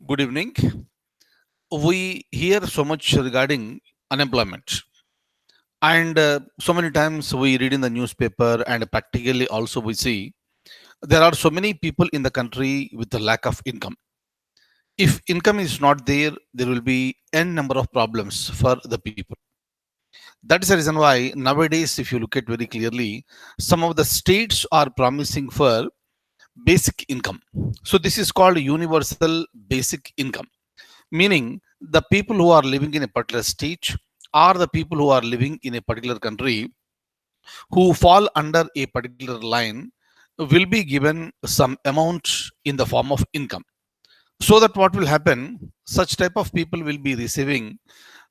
Good evening. We hear so much regarding unemployment, and so many times we read in the newspaper, and practically also we see there are so many people in the country with a lack of income. If income is not there, there will be n number of problems for the people. That is the reason why nowadays, if you look at very clearly, some of the states are promising for basic income. So this is called universal basic income, meaning the people who are living in a particular state or the people who are living in a particular country who fall under a particular line will be given some amount in the form of income. So that what will happen, such type of people will be receiving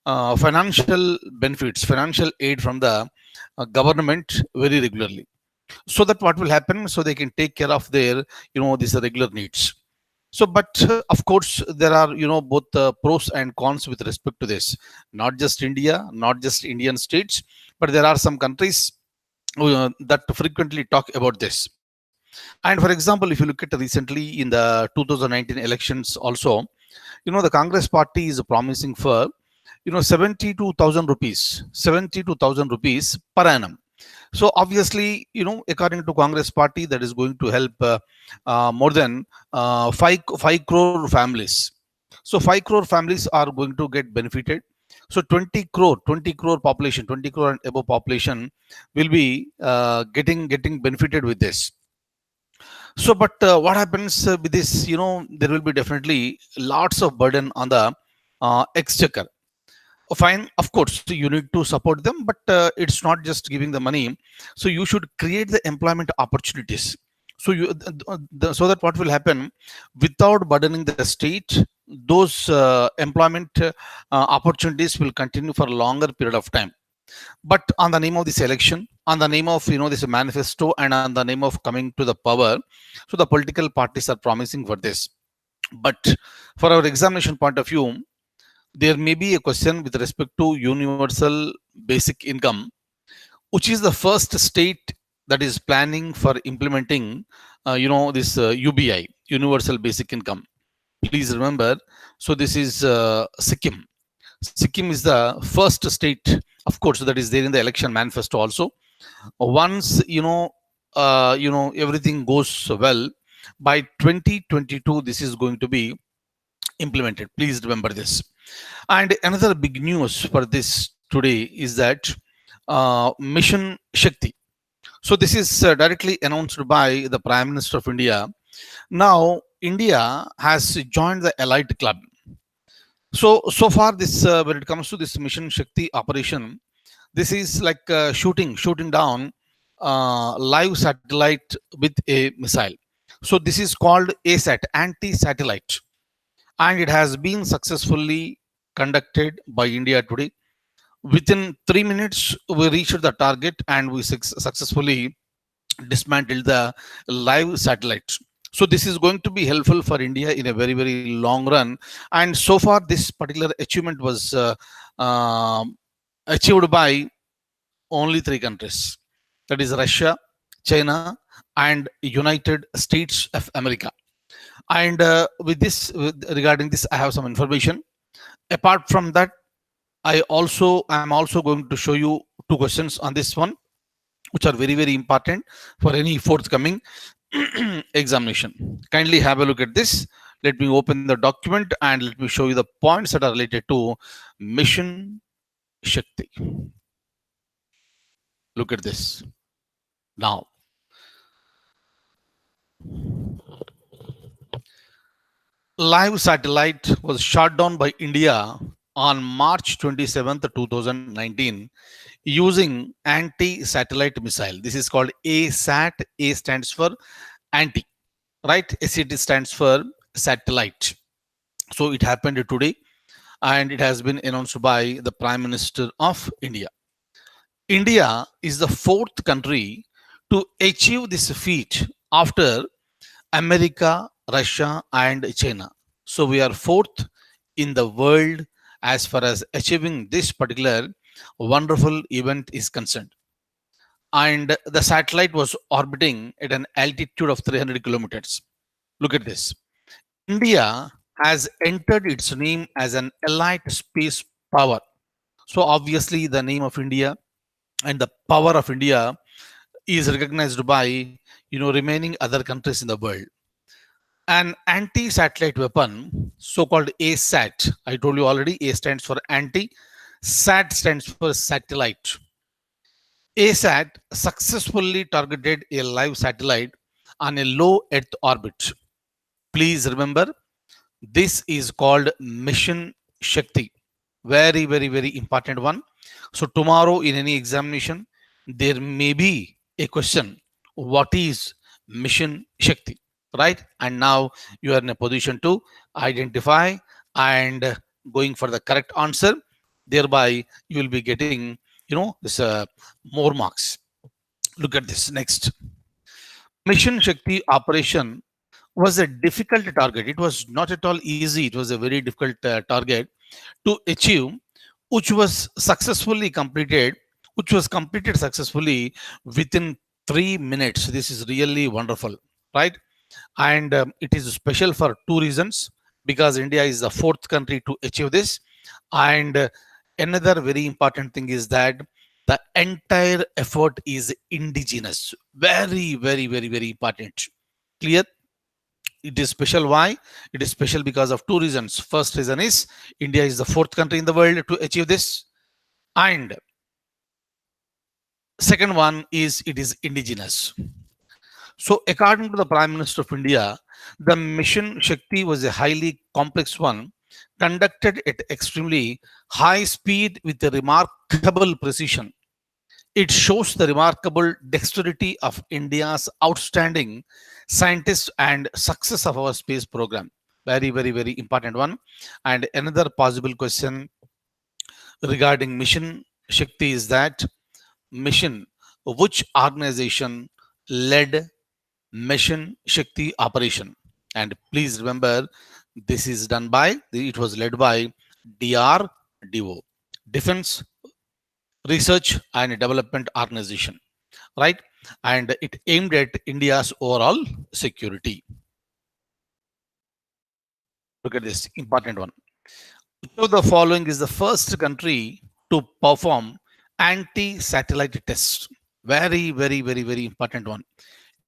financial benefits, financial aid from the government very regularly. So that what will happen, so they can take care of their these regular needs. So but of course there are both pros and cons with respect to this. Not just India, not just Indian states, but there are some countries that frequently talk about this. And for example, if you look at recently in the 2019 elections also, the Congress party is promising for 72,000 rupees, 72,000 rupees per annum. So obviously, according to Congress party, that is going to help more than 5 crore families. So 5 crore families are going to get benefited. So 20 crore population, 20 crore and above population will be getting benefited with this. So but what happens with this, there will be definitely lots of burden on the exchequer. Fine, of course you need to support them, but it's not just giving the money. So you should create the employment opportunities. So so that what will happen, without burdening the state, those employment opportunities will continue for a longer period of time. But on the name of this election, on the name of this manifesto, and on the name of coming to the power, so the political parties are promising for this. But for our examination point of view, there may be a question with respect to universal basic income. Which is the first state that is planning for implementing this UBI, universal basic income? Please remember, so this is Sikkim. Sikkim is the first state, of course, that is there in the election manifesto also. Once everything goes well, by 2022 this is going to be implemented. Please remember this. And another big news for this today is that Mission Shakti. So this is directly announced by the Prime Minister of India. Now India has joined the elite club. So far this when it comes to this Mission Shakti operation, this is like shooting down live satellite with a missile. So this is called ASAT, anti-satellite, and it has been successfully conducted by India today. Within 3 minutes, we reached the target and we successfully dismantled the live satellite. So this is going to be helpful for India in a very, very long run. And so far, this particular achievement was achieved by only three countries. That is Russia, China, and United States of America. And regarding this, I have some information. Apart from that, I'm also going to show you two questions on this one, which are very, very important for any forthcoming examination. Kindly have a look at this. Let me open the document and let me show you the points that are related to Mission Shakti. Look at this now. Live satellite was shot down by India on March 27th, 2019, using anti-satellite missile. This is called ASAT. A stands for anti, right? SAT stands for satellite. So it happened today, and it has been announced by the Prime Minister of India. India is the fourth country to achieve this feat after America, Russia, and China. So we are fourth in the world as far as achieving this particular wonderful event is concerned. And the satellite was orbiting at an altitude of 300 kilometers. Look at this. India has entered its name as an allied space power. So obviously, the name of India and the power of India is recognized by remaining other countries in the world. An anti-satellite weapon, so-called ASAT. I told you already. A stands for anti. SAT stands for satellite. ASAT successfully targeted a live satellite on a low Earth orbit. Please remember, this is called Mission Shakti. Very, very, very important one. So, tomorrow in any examination, there may be a question: what is Mission Shakti? Right? And now you are in a position to identify and going for the correct answer. Thereby, you will be getting, this more marks. Look at this next. Mission Shakti operation was a difficult target. It was not at all easy. It was a very difficult target to achieve, which was successfully completed, which was completed successfully within 3 minutes. This is really wonderful, right? And it is special for two reasons, because India is the fourth country to achieve this. And another very important thing is that the entire effort is indigenous. Very, very, very, very important. Clear? It is special. Why? It is special because of two reasons. First reason is India is the fourth country in the world to achieve this. And second one is it is indigenous. So, according to the Prime Minister of India, the mission Shakti was a highly complex one, conducted at extremely high speed with a remarkable precision. It shows the remarkable dexterity of India's outstanding scientists and success of our space program. Very, very, very important one. And another possible question regarding mission Shakti is that mission, which organization led Mission Shakti operation? And please remember, this is done by, it was led by DRDO, Defense Research and Development Organization, right? And it aimed at India's overall security. Look at this important one. So the following is the first country to perform anti-satellite tests. Very, very, very, very important one.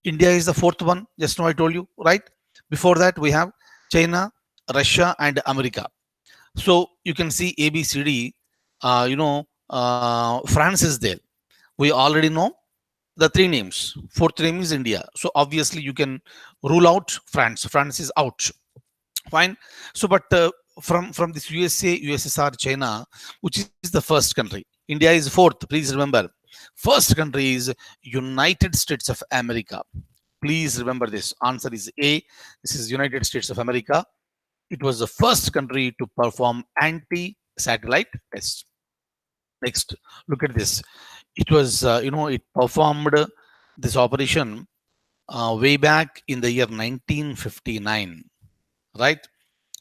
India is the fourth one. Just now I told you, right? Before that, we have China, Russia, and America. So you can see ABCD. France is there. We already know the three names. Fourth name is India. So obviously you can rule out France. France is out. Fine. So, but from this USA, USSR, China, which is the first country. India is fourth. Please remember, first country is United States of America. Please remember this. Answer is A. This is United States of America. It was the first country to perform anti-satellite tests. Next, look at this. It was, it performed this operation way back in the year 1959, right?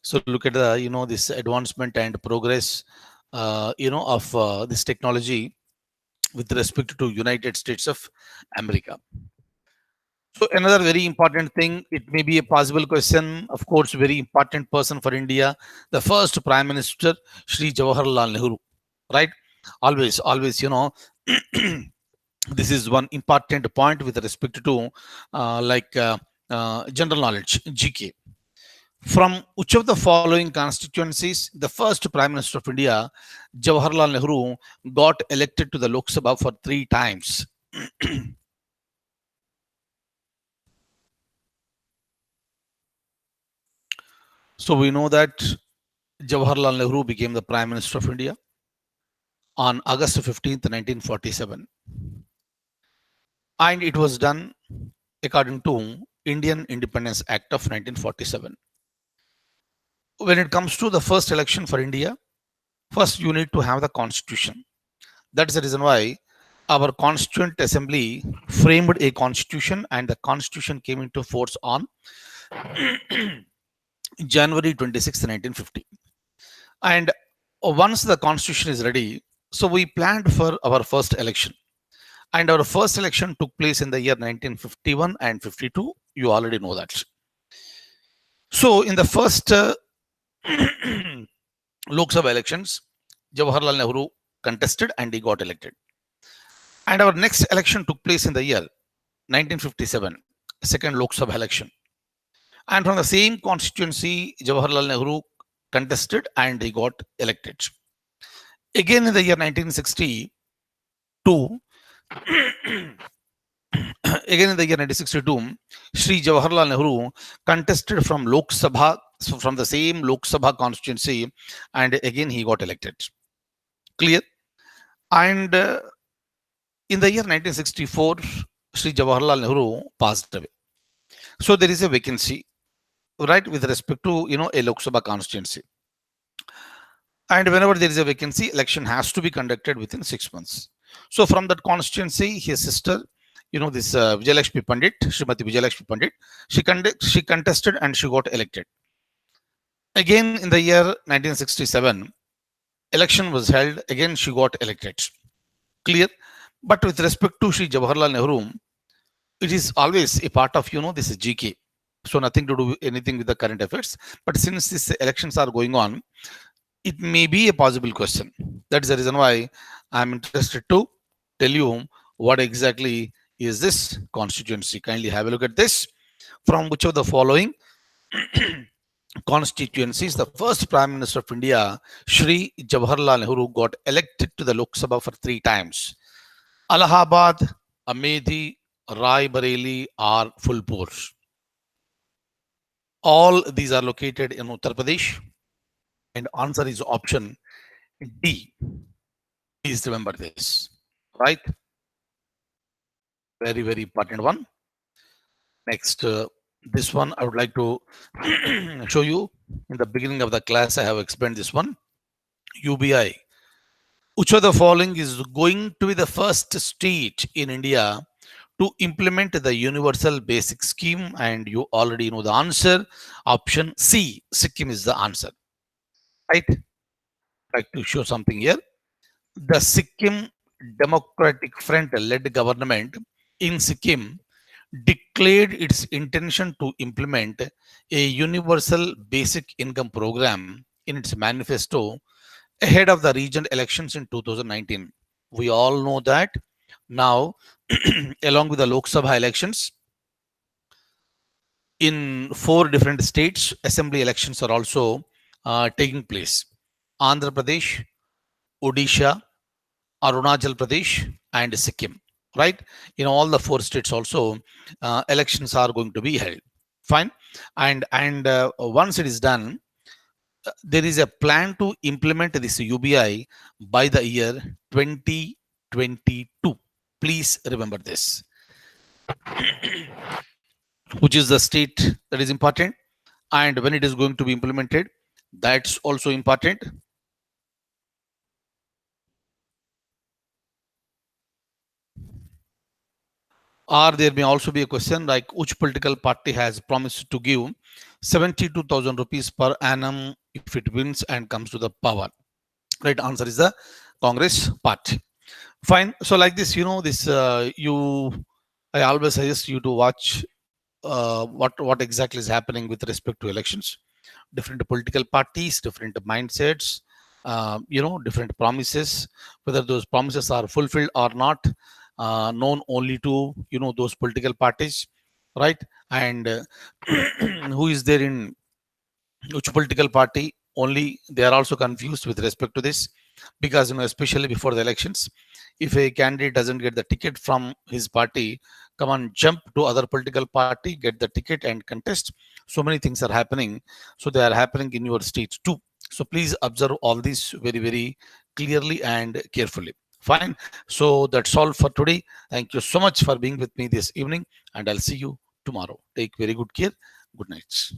So look at the, this advancement and progress, of this technology with respect to United States of America. So another very important thing, it may be a possible question, of course, very important person for India, the first Prime Minister, Shri Jawaharlal Nehru, right? Always, this is one important point with respect to general knowledge, GK. From which of the following constituencies the first Prime Minister of India, Jawaharlal Nehru, got elected to the Lok Sabha for 3 times? So we know that Jawaharlal Nehru became the Prime Minister of India on August 15th, 1947. And it was done according to Indian Independence Act of 1947. When it comes to the first election for India, first you need to have the constitution. That's the reason why our Constituent Assembly framed a constitution, and the constitution came into force on January 26, 1950. And once the constitution is ready, so we planned for our first election. And our first election took place in the year 1951 and 52. You already know that. So in the first Lok Sabha elections, Jawaharlal Nehru contested and he got elected. And our next election took place in the year 1957, second Lok Sabha election. And from the same constituency, Jawaharlal Nehru contested and he got elected. Again in the year 1962, again in the year 1962, Sri Jawaharlal Nehru contested from Lok Sabha, so from the same Lok Sabha constituency, and again he got elected. Clear? And in the year 1964, Sri Jawaharlal Nehru passed away. So there is a vacancy, right, with respect to a Lok Sabha constituency. And whenever there is a vacancy, election has to be conducted within 6 months. So from that constituency, his sister, this Vijayalakshmi Pandit, Srimati Vijayalakshmi Pandit, she contested and she got elected. Again in the year 1967, election was held. Again she got elected. Clear? But with respect to Sri Jawaharlal Nehru, it is always a part of this GK. So nothing to do anything with the current affairs. But since these elections are going on, it may be a possible question. That is the reason why I'm interested to tell you what exactly is this constituency. Kindly have a look at this. From which of the following constituencies the first Prime Minister of India, Shri Jawaharlal Nehru, got elected to the Lok Sabha for 3 times? Allahabad, Amethi, Rai Bareli, or Phulpur? All these are located in Uttar Pradesh. And answer is option D. Please remember this, right? Very, very important one. Next, this one I would like to show you. In the beginning of the class, I have explained this one. UBI. Which of the following is going to be the first state in India to implement the universal basic scheme? And you already know the answer. Option C, Sikkim is the answer. Right? I'd like to show something here. The Sikkim Democratic Front led government in Sikkim declared its intention to implement a universal basic income program in its manifesto ahead of the regional elections in 2019. We all know that now, along with the Lok Sabha elections, in 4 different states, assembly elections are also taking place. Andhra Pradesh, Odisha, Arunachal Pradesh, and Sikkim. Right? In all the 4 states also, elections are going to be held. Fine. And once it is done, there is a plan to implement this UBI by the year 2022. Please remember this. Which is the state that is important, and when it is going to be implemented, that's also important. Or there may also be a question like, which political party has promised to give 72,000 rupees per annum if it wins and comes to the power? Right answer is the Congress party. Fine. So like this, this I always suggest you to watch what exactly is happening with respect to elections. Different political parties, different mindsets, different promises. Whether those promises are fulfilled or not, known only to those political parties, right? And who is there in which political party? Only they are also confused with respect to this, because especially before the elections, if a candidate doesn't get the ticket from his party, come on, jump to other political party, get the ticket and contest. So many things are happening. So they are happening in your state too. So please observe all this very, very clearly and carefully. Fine. So that's all for today. Thank you so much for being with me this evening, and I'll see you tomorrow. Take very good care. Good night.